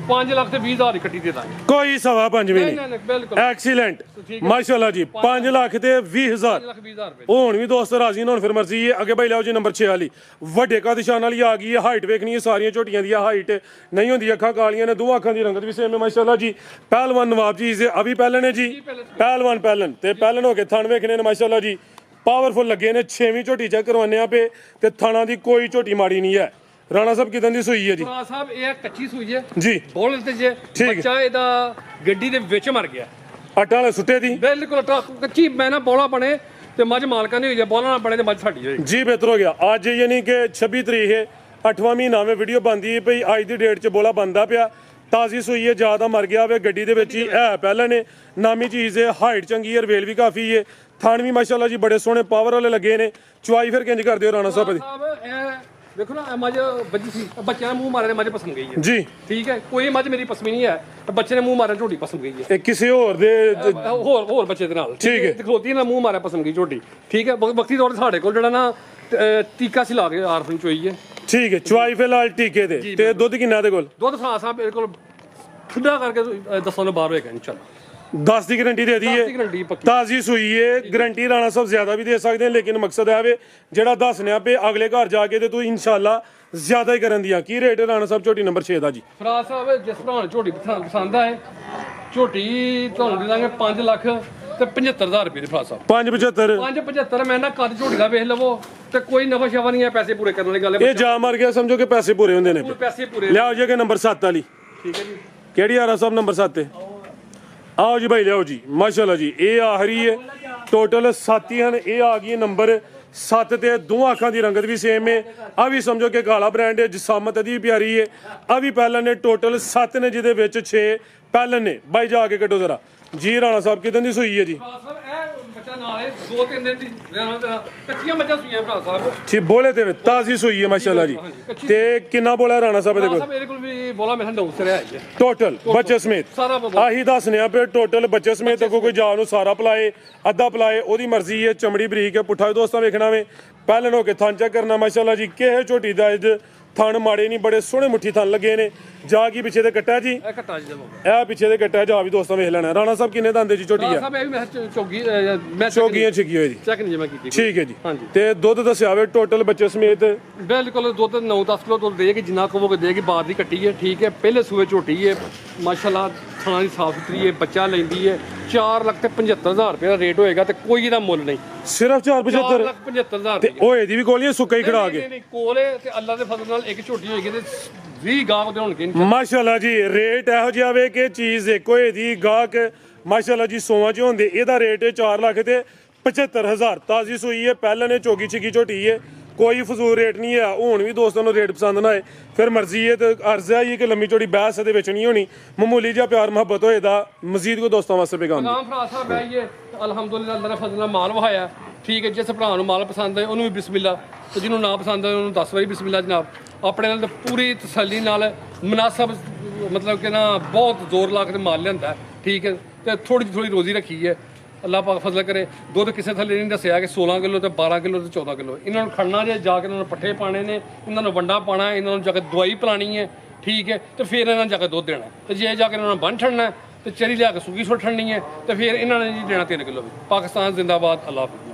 5 ਲੱਖ ਤੇ 20,000 ਦੀ ਕੱਟੀ ਦੇ ਦਾਂਗੇ ਕੋਈ ਸਵਾ 5 ਵੀ ਨਹੀਂ ਨਹੀਂ ਨਹੀਂ ਬਿਲਕੁਲ ਐਕਸੀਲੈਂਟ ਮਾਸ਼ਾਅੱਲਾ ਜੀ 5 ਲੱਖ ਤੇ 20,000 ਲੱਖ 20,000 ਰੁਪਏ ਹੁਣ ਵੀ ਦੋਸਤ ਰਾਜ਼ੀ ਨੇ ਹੁਣ ਫਿਰ ਮਰਜ਼ੀ ਹੈ ਅੱਗੇ ਭਾਈ ਲਿਆਓ ਜੀ ਨੰਬਰ 6 ਵਾਲੀ ਵੱਡੇ ਕਾ ਨਿਸ਼ਾਨ ਵਾਲੀ ਆ ਗਈ ਹੈ ਹਾਈਟ ਵੇਖਣੀ ਹੈ ਸਾਰੀਆਂ ਝੋਟੀਆਂ ਦੀ ਹਾਈਟ ਨਹੀਂ ਹੁੰਦੀ ਅੱਖਾਂ ਕਾਲੀਆਂ ਨੇ ਦੋਵਾਂ ਅੱਖਾਂ ਦੀ ਰੰਗਤ ਵੀ ਸੇਮ ਹੈ ਮਾਸ਼ਾਅੱਲਾ ਜੀ ਪਹਿਲਵਾਨ ਨਵਾਬ ਜੀ ਇਸੇ ਅਭੀ ਪਹਿਲਨ ਹੈ ਜੀ ਪਹਿਲਵਾਨ ਤੇ ਪਹਿਲਨ ਹੋ ਕੇ ਥਣ ਵੇਖਣੇ ਨੇ ਮਾਸ਼ਾਅੱਲਾ ਜੀ ਪਾਵਰਫੁਲ ਲੱਗੇ ਨੇ 6ਵੀਂ ਝੋਟੀ ਚੈੱਕ ਕਰਵਾਉਂਦੇ ਆ ਪੇ ਤੇ ਥਾਣਾ ਦੀ ਕੋਈ ਝੋਟੀ ਮਾੜੀ ਨਹੀਂ ਹੈ ਰਾਣਾ ਸਾਹਿਬ ਕਿਦਾਂ ਦੀ ਸੂਈ ਹੈ ਜੀ ਭਰਾ ਸਾਹਿਬ ਇਹ ਕੱਚੀ ਸੂਈ ਹੈ ਜੀ ਬੋਲ ਤੇ ਜੇ ਬੱਚਾ ਇਹਦਾ ਗੱਡੀ ਦੇ ਵਿੱਚ ਮਰ ਗਿਆ ਆਟਾ ਵਾਲੇ ਸੁੱਟੇ ਦੀ ਬਿਲਕੁਲ ਕੱਚੀ ਮੈਂ ਨਾ ਬੋਲਾ ਬਣੇ ਤੇ ਮੱਝ ਮਾਲਕਾਂ ਨਹੀਂ ਹੋਈ ਜੇ ਬੋਲਾ ਨਾ ਬਣੇ ਤੇ ਮੱਝ ਸਾਡੀ ਹੋਏਗੀ ਜੀ ਬਿਹਤਰ ਹੋ ਗਿਆ ਅੱਜ ਯਾਨੀ ਕਿ 26 ਤਰੀਕ ਹੈ 8ਵਾਂ ਮਹੀਨਾ ਵਿੱਚ ਵੀਡੀਓ ਬਣਦੀ ਹੈ ਭਈ ਅੱਜ ਦੀ ਡੇਟ 'ਚ ਬੋਲਾ ਬਣਦਾ ਪਿਆ ਤਾਜ਼ੀ ਸੂਈ ਹੈ, ਜ਼ਿਆਦਾ ਮਰ ਗਿਆ ਵੇ ਗੱਡੀ ਦੇ ਵਿੱਚ ਹੀ ਹੈ ਪਹਿਲਾਂ ਨੇ ਨਾਮੀ ਚੀਜ਼ ਹੈ, ਹਾਈਟ ਚੰਗੀ ਹੈ, ਰਵੇਲ ਵੀ ਕਾਫੀ ਹੈ, ਥਣ ਵੀ ਮਾਸ਼ਾਅੱਲਾ ਜੀ ਬੜੇ ਸੋਹਣੇ ਪਾਵਰ ਵਾਲੇ ਲੱਗੇ ਨੇ। ਚੁਆਈ ਫਿਰ ਕਿੰਜ ਕਰਦੇ ਹੋ ਰਾਣਾ ਸਾਹਿਬ ਦੀ? ਇਹ ਦੇਖੋ ਨਾ, ਮੱਝ ਵੱਜੀ ਸੀ, ਬੱਚਿਆਂ ਨੇ ਮੂੰਹ ਮਾਰਿਆ, ਮੱਝ ਪਸੰਦ ਗਈ ਹੈ ਜੀ। ਠੀਕ ਹੈ, ਕੋਈ ਮੱਝ ਮੇਰੀ ਪਸੰਦ ਨਹੀਂ ਹੈ, ਬੱਚੇ ਨੇ ਮੂੰਹ ਮਾਰਿਆ, ਝੋਟੀ ਪਸੰਦ ਗਈ ਹੈ। ਇਹ ਕਿਸੇ ਹੋਰ ਦੇ ਹੋਰ ਬੱਚੇ ਦੇ ਨਾਲ ਠੀਕ ਹੈ। ਖਲੋਤੀ ਨਾਲ ਮੂੰਹ ਮਾਰਿਆ, ਪਸੰਦ ਗਈ ਝੋਟੀ। ਠੀਕ ਹੈ, ਵਕਤੀ ਤੌਰ ਤੇ ਸਾਡੇ ਕੋਲ ਜਿਹੜਾ ਨਾ ਟੀਕਾ ਸੀ ਲਾ ਕੇ ਆਰਫਨ ਚੋਈ ਹੈ। ਠੀਕ ਹੈ, ਚੁਆਈ ਫਿਲਹਾਲ ਟੀਕੇ ਤੇ। ਤੇ ਦੁੱਧ ਕਿੰਨਾ ਦੇ ਕੋਲ? ਦੁੱਧ ਫਰਾ ਸਾਹਿਬ ਮੇਰੇ ਕੋਲ ਠੰਡਾ ਕਰਕੇ ਦੱਸੋ ਨਾ ਬਾਹਰ ਹੋਏਗਾ ਇਨਸ਼ਾਅੱਲਾ। 10 ਦੀ ਗਾਰੰਟੀ ਦੇ ਦਈਏ, ਗਰੰਟੀ ਪੱਕੀ। ਤਾਜ਼ੀ ਸੂਈ ਹੈ, ਗਾਰੰਟੀ ਰਾਣਾ ਸਾਹਿਬ ਜ਼ਿਆਦਾ ਵੀ ਦੇ ਸਕਦੇ ਨੇ, ਲੇਕਿਨ ਮਕਸਦ ਹੈ ਵੇ ਜਿਹੜਾ ਦੱਸਨਿਆ ਪਏ ਅਗਲੇ ਘਰ ਜਾ ਕੇ ਤੇ ਤੂੰ ਇਨਸ਼ਾਅੱਲਾ ਜ਼ਿਆਦਾ ਹੀ ਕਰਨ ਦੀਆਂ। ਕੀ ਰੇਟ ਹੈ ਰਾਣਾ ਸਾਹਿਬ ਝੋਟੀ ਨੰਬਰ 6 ਦਾ ਜੀ? ਫਰਾ ਸਾਹਿਬ ਜਿਸ ਭਰਾ ਨੂੰ ਝੋਟੀ ਪਸੰਦ ਆਏ, ਝੋਟੀ ਤੁਹਾਨੂੰ ਦੇ ਦਾਂਗੇ 5 ਲੱਖ ਤੇ 75,000 ਰੁਪਏ ਦੇ। ਫਰਾ ਸਾਹਿਬ 575 575 ਮੈਂ ਨਾ ਕੱਦ ਝੋਟੀ ਦਾ ਵੇਖ ਲਵੋ ਤੇ ਕੋਈ ਨਫਾ ਸ਼ਫਾ ਨਹੀਂ ਹੈ, ਪੈਸੇ ਪੂਰੇ ਕਰਨ ਵਾਲੀ ਗੱਲ ਹੈ। ਇਹ ਜਾ ਮਰ ਗਿਆ ਸਮਝੋ ਕਿ ਪੈਸੇ ਪੂਰੇ ਹੁੰਦੇ ਨੇ। ਪੈਸੇ ਪੂਰੇ। ਲਿਆਓ ਜੀ ਕਿ ਨੰਬਰ 7 ਵਾਲੀ। ਠੀਕ ਹੈ ਜੀ। ਕਿਹੜੀ ਆਰਾ ਸਾਹਿਬ ਨੰਬਰ 7 ਤੇ? ਆਓ ਜੀ ਭਾਈ ਲਿਆਓ ਜੀ, ਮਾਸ਼ਾਅੱਲਾ ਜੀ। ਇਹ ਆਖਰੀ ਹੈ, ਟੋਟਲ 7 ਹੀ ਹਨ। ਇਹ ਆ ਗਈ ਨੰਬਰ 7 ਤੇ, ਦੋਵਾਂ ਅੱਖਾਂ ਦੀ ਰੰਗਤ ਵੀ ਸੇਮ ਹੈ। ਆ ਵੀ ਸਮਝੋ ਕਿ ਕਾਲਾ ਬ੍ਰਾਂਡ ਹੈ, ਜਿਸਾਮਤ ਇਹਦੀ ਵੀ ਪਿਆਰੀ ਹੈ। ਆ ਵੀ ਪਹਿਲਾਂ ਨੇ, ਟੋਟਲ 7 ਨੇ ਜਿਹਦੇ ਵਿੱਚ 6 ਪਹਿਲਾਂ ਨੇ। ਬਾਈ ਜਾ ਕੇ ਕੱਢੋ ਜ਼ਰਾ ਜੀ। ਰਾਣਾ ਸਾਹਿਬ ਕਿਦਾਂ ਦੀ ਸੂਈ ਹੈ ਜੀ? ਭਰਾ ਸਾਹਿਬ ਇਹ ਬੱਚਾ ਨਾਲ ਹੈ 2-3 ਦਿਨ ਦੀ ਕੱਚੀਆਂ ਮੱਝਾਂ ਸੂਈਆਂ ਭਰਾ ਸਾਹਿਬ ਜੀ। ਬੋਲੇ ਤੇ ਤਾਜ਼ੀ ਸੂਈ ਹੈ ਮਾਸ਼ਾਅੱਲਾ ਜੀ। ਤੇ ਕਿੰਨਾ ਬੋਲਾ ਰਾਣਾ ਸਾਹਿਬ ਇਹਦੇ ਕੋਲ? ਮੇਰੇ ਕੋਲ ਵੀ ਬੋਲਾ ਮੇਰੇ 9 ਸਿਰ ਹੈ ਜੀ ਟੋਟਲ ਬੱਚੇ ਸਮੇਤ ਸਾਰਾ। ਆਹੀ ਦੱਸਨੇ ਆ ਪਏ ਟੋਟਲ ਬੱਚੇ ਸਮੇਤ। ਕੋਈ ਜਾ ਨੂੰ ਸਾਰਾ ਪਲਾਏ ਅੱਧਾ ਪਲਾਏ ਉਹਦੀ ਮਰਜ਼ੀ ਹੈ। ਚਮੜੀ ਬਰੀਕ ਹੈ, ਪੁੱਠਾ ਦੋਸਤਾਂ ਵੇਖਣਾ ਵੇ ਪਹਿਲਾਂ ਹੋ ਕੇ ਥਣ ਚੈੱਕ ਕਰਨਾ ਮਾਸ਼ਾਅੱਲਾ ਜੀ। ਕਿਹੇ ਝੋਟੀ ਦਾ ਥਣ ਮਾੜੇ ਨਹੀਂ, ਬੜੇ ਸੋਹਣੇ ਮੁੱਠੀ ਥਣ ਲੱਗੇ ਨੇ। ਜਾ ਕੀ ਪਿੱਛੇ ਦੇ ਕੱਟਾ ਜੀ, ਇਹ ਘਟਾ ਜੀ ਇਹ ਪਿੱਛੇ ਦੇ ਕੱਟਾ ਜਾ ਵੀ ਦੋਸਤਾਂ ਵੇਖ ਲੈਣਾ। ਰਾਣਾ ਸਾਹਿਬ ਕਿੰਨੇ ਦੰਦੇ ਜੀ ਝੋਟੀ ਆ? ਸਾਹਿਬ ਇਹ ਵੀ ਮੈਂ ਚੌਗੀ ਮੈਂ ਚੌਗੀਆਂ ਛਿੱਕੀ ਹੋਈ ਜੀ। ਚੈੱਕ ਨਹੀਂ ਜਮਾ ਕੀਤੀ। ਠੀਕ ਹੈ ਜੀ। ਤੇ ਦੁੱਧ ਦੱਸਿਆ ਵੇ ਟੋਟਲ ਬੱਚੇ ਸਮੇਤ? ਬਿਲਕੁਲ ਦੁੱਧ 9-10 ਕਿਲੋ ਦੁੱਧ ਦੇਗੀ, ਜਿੰਨਾ ਕਹੋਗੇ ਦੇਗੀ। ਬਾਹਰ ਦੀ ਕੱਟੀ ਹੈ। ਠੀਕ ਹੈ, ਪਹਿਲੇ ਸੂਏ ਝੋਟੀ ਹੈ ਮਾਸ਼ਾਅੱਲਾ, ਥਾਣਾ ਦੀ ਸਾਫ ਸੁਥਰੀ ਹੈ, ਬੱਚਾ ਲੈਂਦੀ ਹੈ। 4,75,000 ਰੁਪਏ ਦਾ ਰੇਟ ਹੋਏਗਾ ਤੇ ਕੋਈ ਇਹਦਾ ਮੁੱਲ ਨਹੀਂ, ਸਿਰਫ 4,75,000। 4,75,000 ਤੇ ਉਹ ਇਹਦੀ ਵੀ ਗੋਲੀਆਂ ਸੁੱਕਾ ਹੀ ਖੜਾ ਕੇ ਨਹੀਂ ਕੋਲੇ ਤੇ ਅੱਲਾ ਦੇ ਫਜ਼ਲ ਨਾਲ ਇੱਕ ਝੋਟੀ ਹੋਏਗੀ ਤੇ 20 ਗਾਹਕ ਦੇ ਹੋਣਗੇ ਮਾਸ਼ਾਅੱਲਾ ਜੀ। ਰੇਟ ਇਹੋ ਜਿਹਾ ਵੇ ਕਿ ਚੀਜ਼ ਇੱਕੋ ਇਹਦੀ ਗਾਹਕ ਮਾਸ਼ਾਅੱਲਾ ਜੀ 100 ਚ ਹੁੰਦੇ। ਇਹਦਾ ਰੇਟ ਹੈ 4 ਲੱਖ ਤੇ 75,000। ਤਾਜ਼ੀ ਸੂਈ ਹੈ, ਪਹਿਲਾਂ ਨੇ ਚੋਗੀ ਛਿੱਕੀ ਝੋਟੀ ਹੈ, ਕੋਈ ਫਜ਼ੂਲ ਰੇਟ ਨਹੀਂ ਹੈ। ਹੁਣ ਵੀ ਦੋਸਤਾਂ ਨੂੰ ਰੇਟ ਪਸੰਦ ਨਾ ਆਏ ਫਿਰ ਮਰਜ਼ੀ ਹੈ ਤੇ ਅਰਜ਼ ਹੈ ਕਿ ਲੰਮੀ ਚੌੜੀ ਬਹਿਸ ਇਹਦੇ ਵਿੱਚ ਨਹੀਂ ਹੋਣੀ। ਮਾਮੂਲੀ ਜਿਹਾ ਪਿਆਰ ਮੁਹੱਬਤ ਹੋਏ ਦਾ ਮਜ਼ੀਦ ਕੋ ਦੋਸਤਾਂ ਵਾਸਤੇ ਪੈਗਾਮ। ਭਰਾ ਸਾਹਿਬ ਹੈ ਇਹ ਅਲਹਮਦੁਲਿਲਾ ਅੱਲਾਹ ਦੇ ਫਜ਼ਲ ਨਾਲ ਮਾਲ ਵਹਾਇਆ। ਠੀਕ ਹੈ, ਜਿਸ ਭਰਾ ਨੂੰ ਮਾਲ ਪਸੰਦ ਹੈ ਉਹਨੂੰ ਵੀ ਬਿਸਮਿਲ੍ਲਾ, ਤੇ ਜਿਹਨੂੰ ਨਾ ਪਸੰਦ ਹੈ ਉਹਨੂੰ 10 ਵਾਰੀ ਬਿਸਮਿਲ੍ਲਾ ਜਨਾਬ। ਆਪਣੇ ਨਾਲ ਪੂਰੀ ਤਸੱਲੀ ਨਾਲ ਮੁਨਾਸਬ ਮਤਲਬ ਕਿ ਨਾ ਬਹੁਤ ਜ਼ੋਰ ਲਾ ਕੇ ਮਾਲ ਲਿਆਂਦਾ। ਠੀਕ ਹੈ, ਤੇ ਥੋੜੀ ਰੋਜ਼ੀ ਰੱਖੀ ਹੈ। ਅੱਲਾਹ ਪਾਕ ਫਜ਼ਲ ਕਰੇ। ਦੁੱਧ ਕਿਸੇ ਥੱਲੇ ਨਹੀਂ ਦੱਸਿਆ ਕਿ 16 ਕਿਲੋ ਤੇ 12 ਕਿਲੋ ਤੇ 14 ਕਿਲੋ। ਇਹਨਾਂ ਨੂੰ ਖੜਨਾ ਜੇ, ਜਾ ਕੇ ਇਹਨਾਂ ਨੂੰ ਪੱਠੇ ਪਾਣੇ ਨੇ, ਇਹਨਾਂ ਨੂੰ ਵੰਡਾ ਪਾਣਾ, ਇਹਨਾਂ ਨੂੰ ਜਾ ਕੇ ਦਵਾਈ ਪਿਲਾਣੀ ਹੈ। ਠੀਕ ਹੈ, ਤੇ ਫਿਰ ਇਹਨਾਂ ਨੂੰ ਜਾ ਕੇ ਦੁੱਧ ਦੇਣਾ। ਤੇ ਜੇ ਜਾ ਕੇ ਇਹਨਾਂ ਨੂੰ ਬੰਨ ਛੱਡਣਾ ਤੇ ਚਰੀ ਲਿਆ ਕੇ ਸੂਗੀ ਸੁੱਟ ਛੱਡਣੀ ਹੈ ਤੇ ਫਿਰ ਇਹਨਾਂ ਨੇ ਜੀ ਦੇਣਾ 3 ਕਿਲੋ ਵੀ। ਪਾਕਿਸਤਾਨ ਜ਼ਿੰਦਾਬਾਦ। ਅੱਲਾਹ ਹਾਫਿਜ਼।